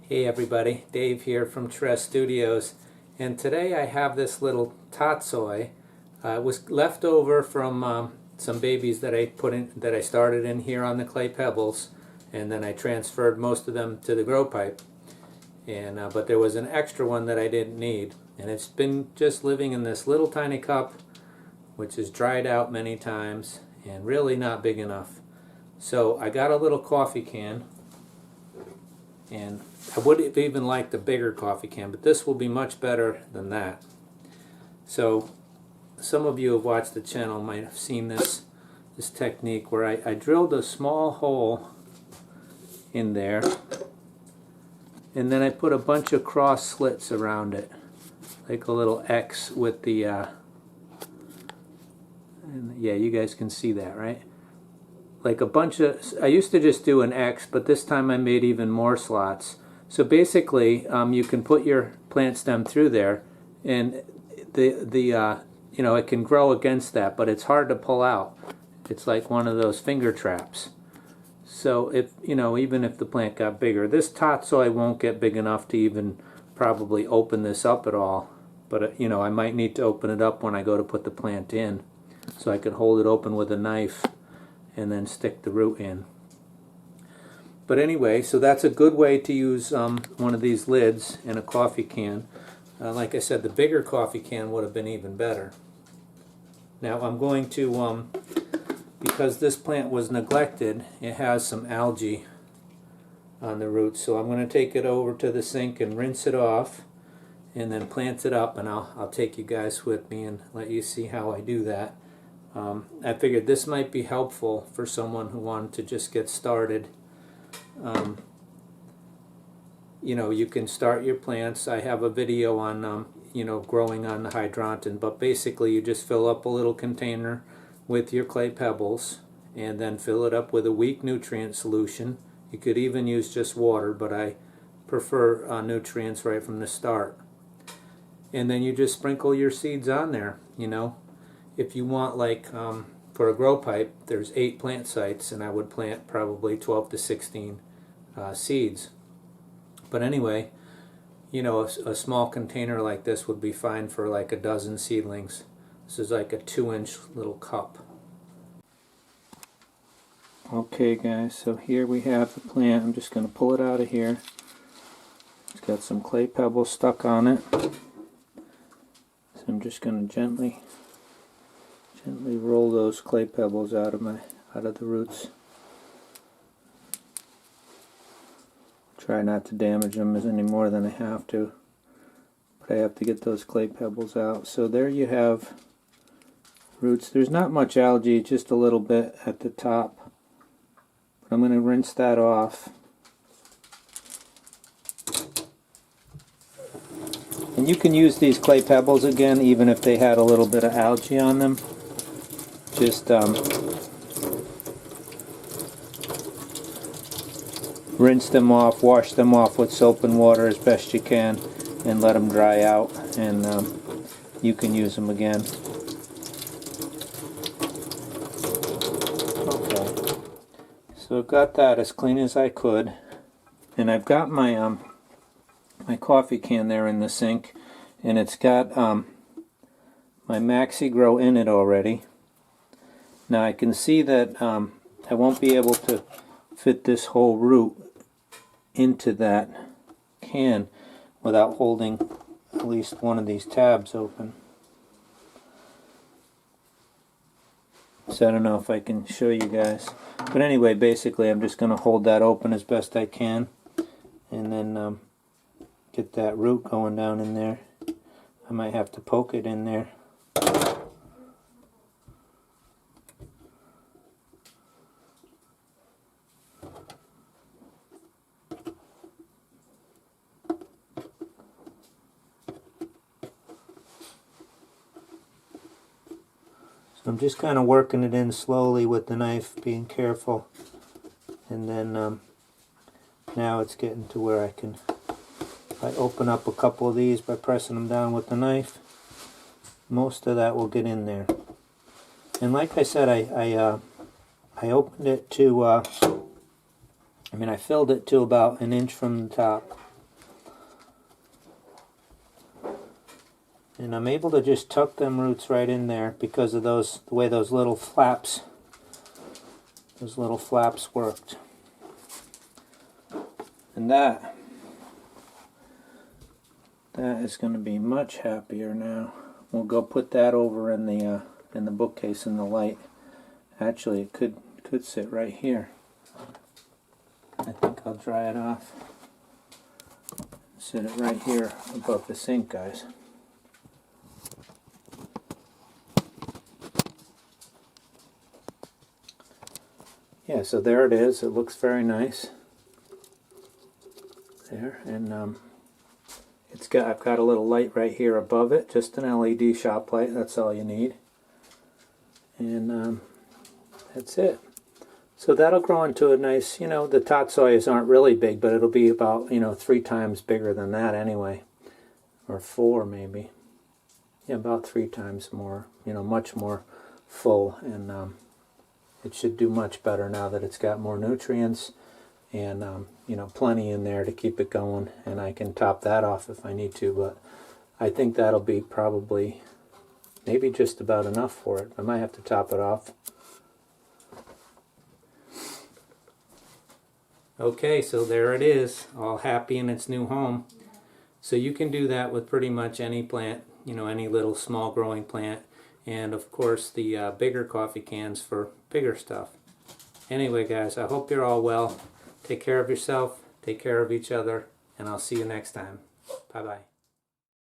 Hey everybody, Dave here from Tres Studios, and today I have this little tatsoi. It was left over from some babies that I started in here on the clay pebbles, and then I transferred most of them to the grow pipe. And but there was an extra one that I didn't need, and it's been just living in this little tiny cup, which is dried out many times and really not big enough. So I got a little coffee can. And I would have even liked a bigger coffee can, but this will be much better than that. So some of you who have watched the channel might have seen this technique where I drilled a small hole in there, and then I put a bunch of cross slits around it, like a little X with the yeah, you guys can see that, right? Like a bunch of, I used to just do an X, but this time I made even more slots. So basically, you can put your plant stem through there, and you know, it can grow against that, but it's hard to pull out. It's like one of those finger traps. So if, you know, even if the plant got bigger, this tatsoi won't get big enough to even probably open this up at all. But you know, I might need to open it up when I go to put the plant in, so I could hold it open with a knife and then stick the root in. But anyway, so that's a good way to use one of these lids in a coffee can. Like I said, the bigger coffee can would have been even better. Now I'm going to, because this plant was neglected, it has some algae on the roots, so I'm going to take it over to the sink and rinse it off and then plant it up, and I'll take you guys with me and let you see how I do that. I figured this might be helpful for someone who wanted to just get started. You know, you can start your plants. I have a video on, you know, growing on the hydranton, but basically you just fill up a little container with your clay pebbles and then fill it up with a weak nutrient solution. You could even use just water, but I prefer nutrients right from the start. And then you just sprinkle your seeds on there, you know. If you want, like, for a grow pipe, there's 8 plant sites, and I would plant probably 12 to 16 seeds. But anyway, you know, a small container like this would be fine for like a dozen seedlings. This is like a 2-inch little cup. Okay guys, so here we have the plant. I'm just going to pull it out of here. It's got some clay pebbles stuck on it. So I'm just going to gently roll those clay pebbles out of the roots. Try not to damage them any more than I have to, but I have to get those clay pebbles out. So there you have roots. There's not much algae, just a little bit at the top, but I'm going to rinse that off. And you can use these clay pebbles again even if they had a little bit of algae on them. Just rinse them off, wash them off with soap and water as best you can, and let them dry out, and you can use them again. Okay, so I've got that as clean as I could, and I've got my my coffee can there in the sink, and it's got my Maxi Grow in it already. Now I can see that I won't be able to fit this whole root into that can without holding at least one of these tabs open. So I don't know if I can show you guys. But anyway, basically I'm just going to hold that open as best I can and then get that root going down in there. I might have to poke it in there. I'm just kind of working it in slowly with the knife, being careful, and then now it's getting to where I can, if I open up a couple of these by pressing them down with the knife, most of that will get in there. And like I said, I opened it to, I filled it to about 1 inch from the top, And I'm able to just tuck them roots right in there because of the way those little flaps worked. And that is going to be much happier now. We'll go put that over in the bookcase in the light. Actually, it could sit right here. I think I'll dry it off. Sit it right here above the sink, guys. Yeah, so there it is. It looks very nice. There, and I've got a little light right here above it, just an LED shop light. That's all you need, and that's it. So that'll grow into a nice, the tatsois aren't really big, but it'll be about 3 times bigger than that anyway, or 4 maybe. Yeah, about 3 times more. Much more full, and it should do much better now that it's got more nutrients. And plenty in there to keep it going, and I can top that off if I need to, but I think that'll be probably maybe just about enough for it. I might have to top it off. Okay, so there it is, all happy in its new home. So you can do that with pretty much any plant, any little small growing plant, and of course the bigger coffee cans for bigger stuff. Anyway guys, I hope you're all well. Take care of yourself, take care of each other, and I'll see you next time. Bye-bye.